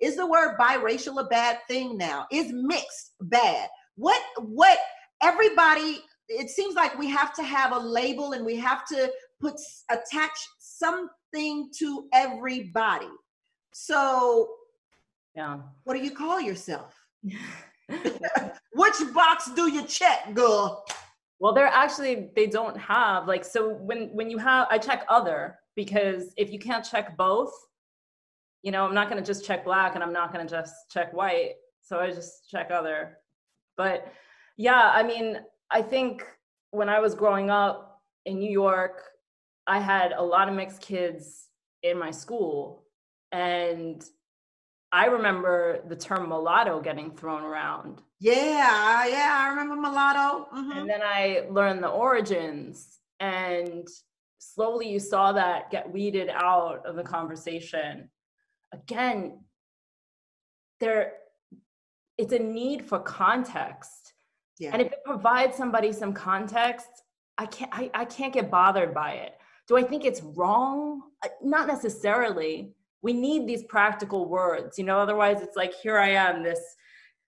Is the word biracial a bad thing now? Is mixed bad? What everybody, it seems like we have to have a label and we have to attach something to everybody. So yeah, what do you call yourself? Which box do you check, girl? Well, they don't have, like, so when you have, I check other, because if you can't check both, you know, I'm not going to just check black and I'm not going to just check white. So I just check other. But yeah, I mean, I think when I was growing up in New York, I had a lot of mixed kids in my school. And I remember the term mulatto getting thrown around. Yeah, I remember mulatto. Mm-hmm. And then I learned the origins, and slowly you saw that get weeded out of the conversation. Again, it's a need for context. Yeah. And if it provides somebody some context, I can't get bothered by it. Do I think it's wrong? Not necessarily. We need these practical words, you know, otherwise it's like, here I am, this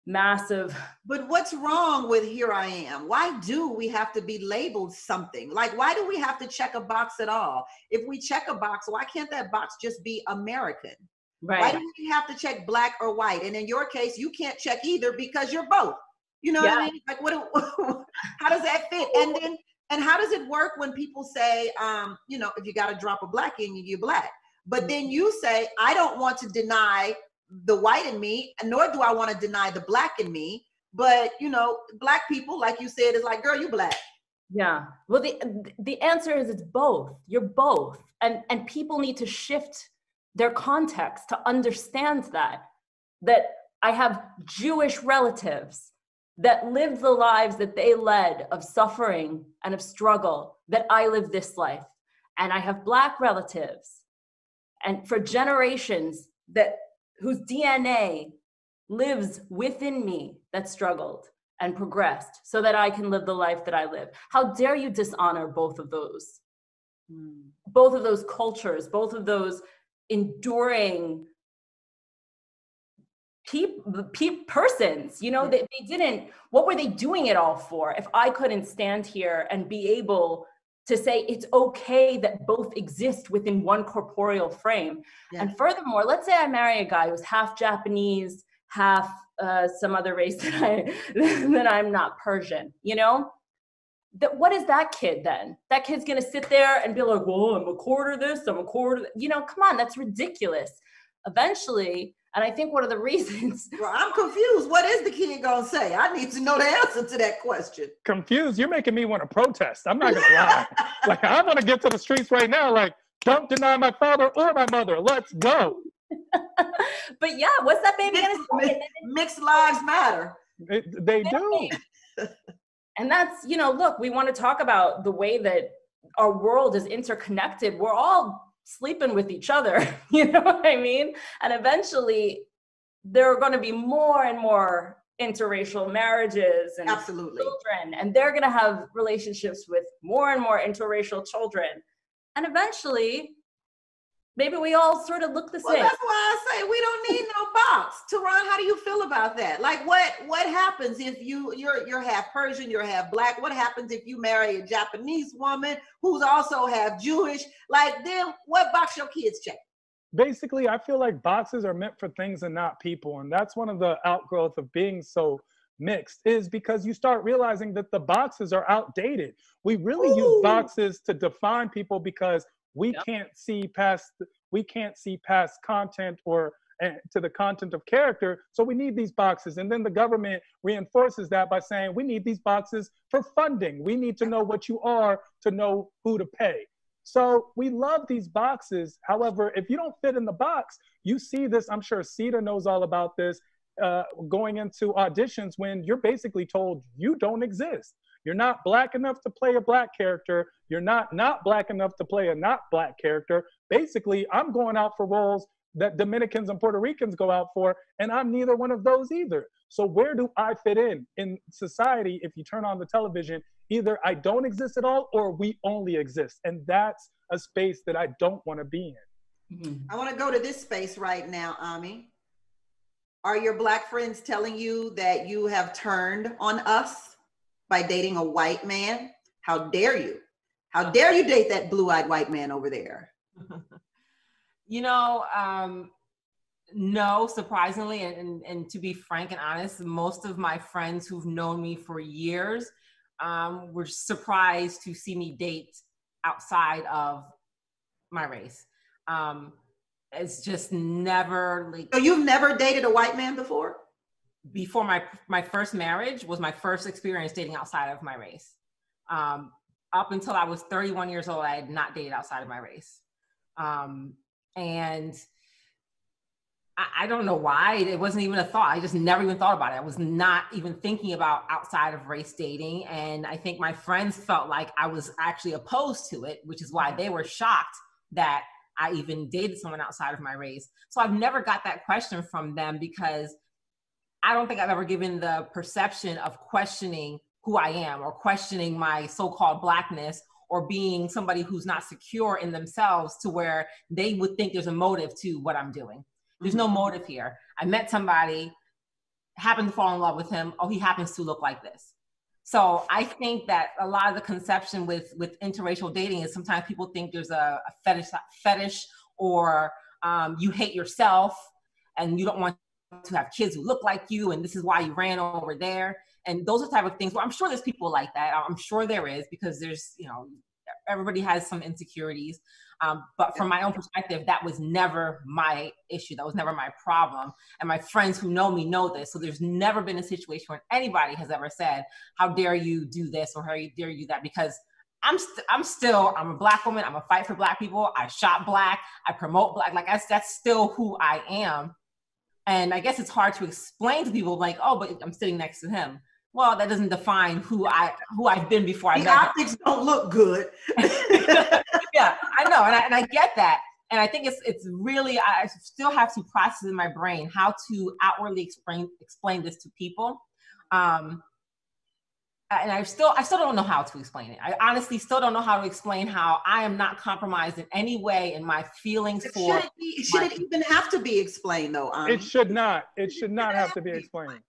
massive. But what's wrong with here I am? Why do we have to be labeled something? Like, why do we have to check a box at all? If we check a box, why can't that box just be American? Right. Why do we have to check black or white? And in your case, you can't check either because you're both. You know what I mean? Like, how does that fit? And how does it work when people say, you know, if you got to drop a black in you, you're black. But then you say, I don't want to deny the white in me, nor do I want to deny the black in me. But, you know, black people, like you said, is like, girl, you black. Yeah. Well, the answer is it's both. You're both. And people need to shift their context to understand that I have Jewish relatives that lived the lives that they led of suffering and of struggle, that I live this life. And I have black relatives, and for generations whose DNA lives within me, that struggled and progressed so that I can live the life that I live. How dare you dishonor both of those? Both of those cultures, both of those enduring persons, you know, they didn't, what were they doing it all for? If I couldn't stand here and be able to say it's okay that both exist within one corporeal frame. Yeah. And furthermore, let's say I marry a guy who's half Japanese, half some other race that I'm not Persian, you know? What is that kid then? That kid's gonna sit there and be like, well, I'm a quarter this, I'm a quarter, you know, come on, that's ridiculous. Eventually, and I think one of the reasons. Well, I'm confused. What is the kid gonna say? I need to know the answer to that question. Confused? You're making me want to protest. I'm not gonna lie. Like, I want to get to the streets right now. Like, don't deny my father or my mother. Let's go. But yeah, what's that baby gonna say? Mixed lives matter. They do. And that's, you know, look, we want to talk about the way that our world is interconnected. We're all sleeping with each other, you know what I mean? And eventually there are going to be more and more interracial marriages and Absolutely. Children, and they're going to have relationships with more and more interracial children. And eventually, maybe we all sort of look the same. That's why I say we don't need no box. Tehran, how do you feel about that? Like, what happens if you're half Persian, you're half black? What happens if you marry a Japanese woman who's also half Jewish? Like, then what box your kids check? Basically, I feel like boxes are meant for things and not people. And that's one of the outgrowth of being so mixed, is because you start realizing that the boxes are outdated. We really use boxes to define people because we can't see past content or to the content of character. So we need these boxes. And then the government reinforces that by saying we need these boxes for funding. We need to know what you are to know who to pay. So we love these boxes. However, if you don't fit in the box, you see this, I'm sure Sita knows all about this, going into auditions when you're basically told you don't exist. You're not black enough to play a black character. You're not black enough to play a not black character. Basically, I'm going out for roles that Dominicans and Puerto Ricans go out for, and I'm neither one of those either. So where do I fit in society? If you turn on the television, either I don't exist at all or we only exist. And that's a space that I don't want to be in. I want to go to this space right now, Ami. Are your Black friends telling you that you have turned on us by dating a white man? How dare you? How dare you date that blue-eyed white man over there? You know, no, surprisingly, and to be frank and honest, most of my friends who've known me for years were surprised to see me date outside of my race. It's just never like. So you've never dated a white man before? Before my first marriage was my first experience dating outside of my race. Up until I was 31 years old, I had not dated outside of my race. And I don't know why. It wasn't even a thought. I just never even thought about it. I was not even thinking about outside of race dating. And I think my friends felt like I was actually opposed to it, which is why they were shocked that I even dated someone outside of my race. So I've never got that question from them because I don't think I've ever given the perception of questioning who I am or questioning my so-called Blackness or being somebody who's not secure in themselves to where they would think there's a motive to what I'm doing. There's no motive here. I met somebody, happened to fall in love with him. Oh, he happens to look like this. So I think that a lot of the conception with interracial dating is sometimes people think there's a fetish or you hate yourself and you don't want to have kids who look like you and this is why you ran over there. And those are the type of things. Well, I'm sure there's people like that. I'm sure there is because there's, you know, everybody has some insecurities. But from my own perspective, that was never my issue. That was never my problem. And my friends who know me know this. So there's never been a situation where anybody has ever said, how dare you do this or how dare you do that? Because I'm a Black woman. I'm a fight for Black people. I shop Black. I promote Black. Like that's still who I am. And I guess it's hard to explain to people like, oh, but I'm sitting next to him. Well, that doesn't define who I've been before I met him. The optics don't look good. Yeah, I know, and I get that, and I think it's really I still have to process in my brain how to outwardly explain this to people, and I still don't know how to explain it. I honestly still don't know how to explain how I am not compromised in any way in my feelings for. Should it even have to be explained though? It should not. It should not have to be explained.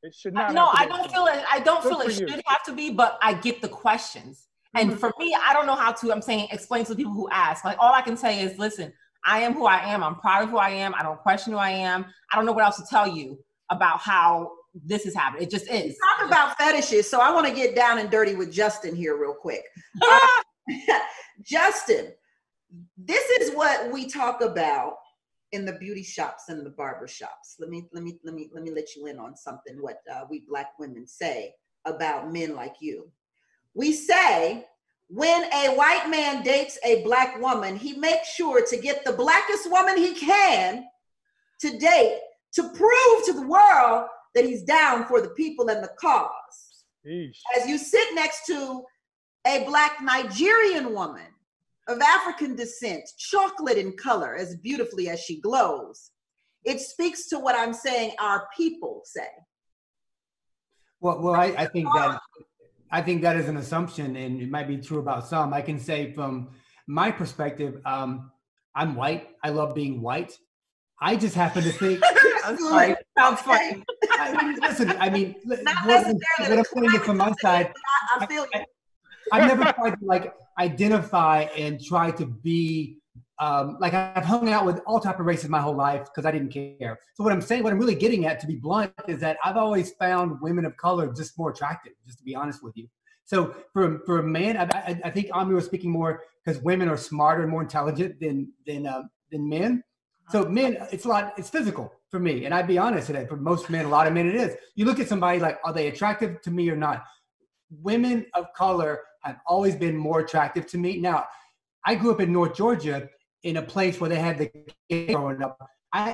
It should not. No, I don't feel it. I don't feel it should have to be, but I get the questions. And for me, I don't know how to, I'm saying, explain to the people who ask. Like, all I can say is, listen, I am who I am. I'm proud of who I am. I don't question who I am. I don't know what else to tell you about how this is happening. It just is. Talk about fetishes. So I want to get down and dirty with Justin here real quick. Justin, this is what we talk about in the beauty shops and the barber shops. Let me let you in on something, what we Black women say about men like you. We say when a white man dates a Black woman, he makes sure to get the Blackest woman he can to date to prove to the world that he's down for the people and the cause. Eesh. As you sit next to a Black Nigerian woman of African descent, chocolate in color, as beautifully as she glows, it speaks to what I'm saying our people say. Well, I think that is an assumption, and it might be true about some. I can say from my perspective, I'm white. I love being white. I just happen to think. Sounds funny. Listen, what I'm putting it from my side. I feel you. I've never tried to like identify and try to be like I've hung out with all type of races my whole life because I didn't care. So what I'm really getting at, to be blunt, is that I've always found women of color just more attractive, just to be honest with you. So for a man, I think Ami was speaking more because women are smarter and more intelligent than men. So men, it's physical for me. And I'd be honest today, for most men, a lot of men it is. You look at somebody like, are they attractive to me or not? Women of color have always been more attractive to me. Now, I grew up in North Georgia in a place where they had the kids growing up.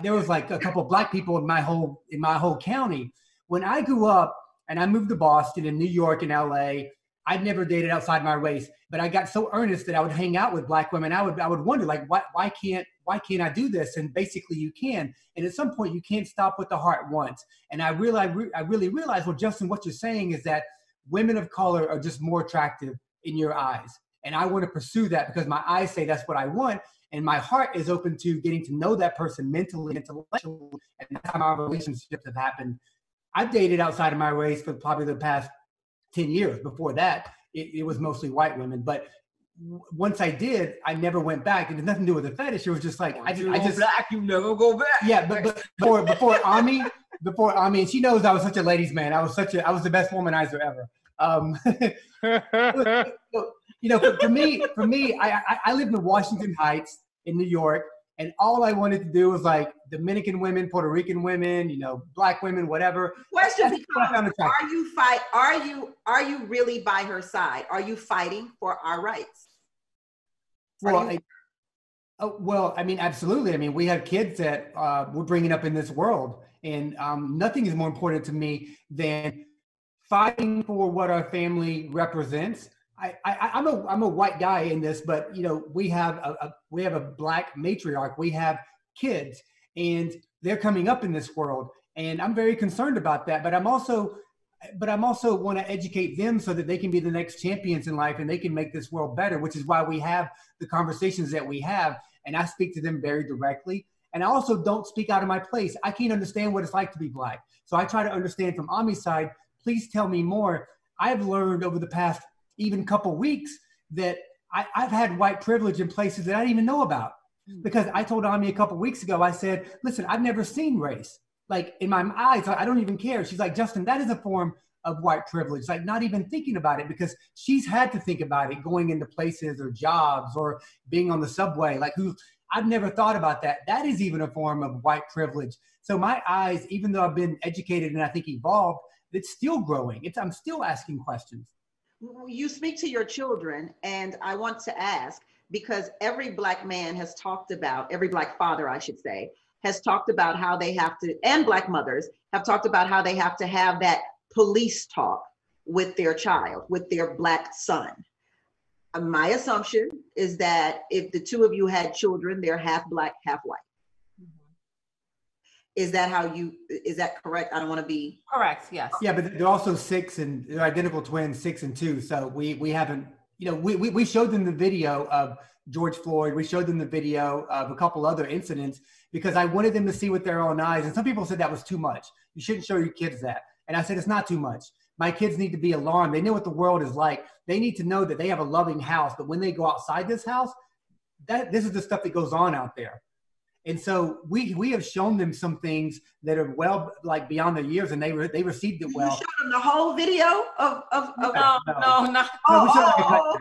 There was like a couple of Black people in my whole county. When I grew up and I moved to Boston and New York and LA, I'd never dated outside my race, but I got so earnest that I would hang out with Black women. I would wonder, like, why can't I do this? And basically you can. And at some point you can't stop what the heart wants. And I really realized, well, Justin, what you're saying is that women of color are just more attractive in your eyes. And I want to pursue that because my eyes say that's what I want. And my heart is open to getting to know that person mentally and intellectually. And that's how my relationships have happened. I've dated outside of my race for probably the past 10 years. Before that, it was mostly white women. But once I did, I never went back. It had nothing to do with the fetish. It was just like, I just black, you never go back. Yeah, but before Ami, and she knows I was such a ladies' man. I was the best womanizer ever. For me, I lived in Washington Heights in New York, and all I wanted to do was like Dominican women, Puerto Rican women, black women, whatever. Question becomes: Are you really by her side? Are you fighting for our rights? Well, I mean, absolutely. I mean, we have kids that we're bringing up in this world, and nothing is more important to me than fighting for what our family represents. I'm a white guy in this, but we have a black matriarch. We have kids, and they're coming up in this world, and I'm very concerned about that. But I'm also want to educate them so that they can be the next champions in life, and they can make this world better. Which is why we have the conversations that we have, and I speak to them very directly. And I also don't speak out of my place. I can't understand what it's like to be black, so I try to understand from Ami's side. Please tell me more. I've learned over the past even couple weeks that I've had white privilege in places that I didn't even know about. Because I told Ami a couple weeks ago, I said, listen, I've never seen race. Like in my eyes, I don't even care. She's like, Justin, that is a form of white privilege. Like not even thinking about it, because she's had to think about it going into places or jobs or being on the subway. I've never thought about that. That is even a form of white privilege. So my eyes, even though I've been educated and I think evolved, it's still growing. I'm still asking questions. You speak to your children, and I want to ask, because every black man has talked about, every black father, I should say, has talked about how they have to, and black mothers have talked about how they have to have that police talk with their child, with their black son. My assumption is that if the two of you had children, they're half black, half white. Is that correct? I don't want to be correct. Yes. Yeah, but they're also they're identical twins, 6 and 2. So we haven't, we showed them the video of George Floyd. We showed them the video of a couple other incidents because I wanted them to see with their own eyes. And some people said that was too much. You shouldn't show your kids that. And I said, it's not too much. My kids need to be alarmed. They know what the world is like. They need to know that they have a loving house, but when they go outside this house, this is the stuff that goes on out there. And so we have shown them some things that are well, like beyond their years, and they received it well. You showed them the whole video of No.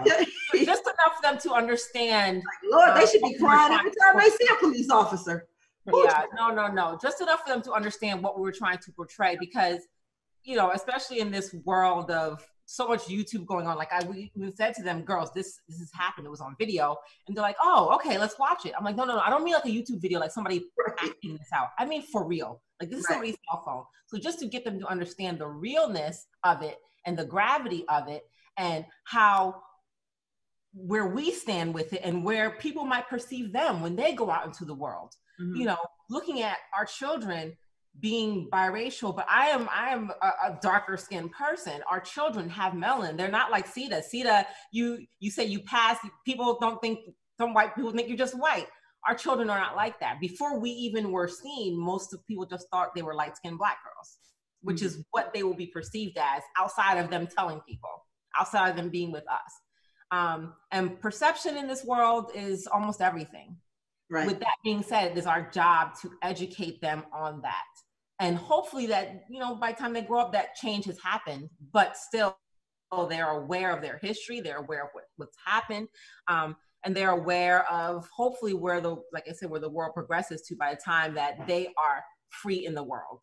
Okay. Just enough for them to understand. Lord, they should be crying every time they see a police officer. Yeah, no. Just enough for them to understand what we were trying to portray, because, especially in this world of so much YouTube going on, like we said to them, girls, this has happened. It was on video. And they're like, oh, okay, let's watch it. I'm like, no. I don't mean like a YouTube video, like somebody acting this out. I mean, for real. Like this is somebody's cell phone. So just to get them to understand the realness of it and the gravity of it and where we stand with it and where people might perceive them when they go out into the world, looking at our children being biracial, but I am a darker skinned person. Our children have melanin. They're not like Sita. Sita, you say you pass, people don't think, some white people think you're just white. Our children are not like that. Before we even were seen, most of people just thought they were light skinned black girls, which is what they will be perceived as outside of them telling people, outside of them being with us. And perception in this world is almost everything. Right. With that being said, it is our job to educate them on that. And hopefully that, by the time they grow up, that change has happened, but still they're aware of their history. They're aware of what's happened. And they're aware of hopefully where the world progresses to by the time that they are free in the world.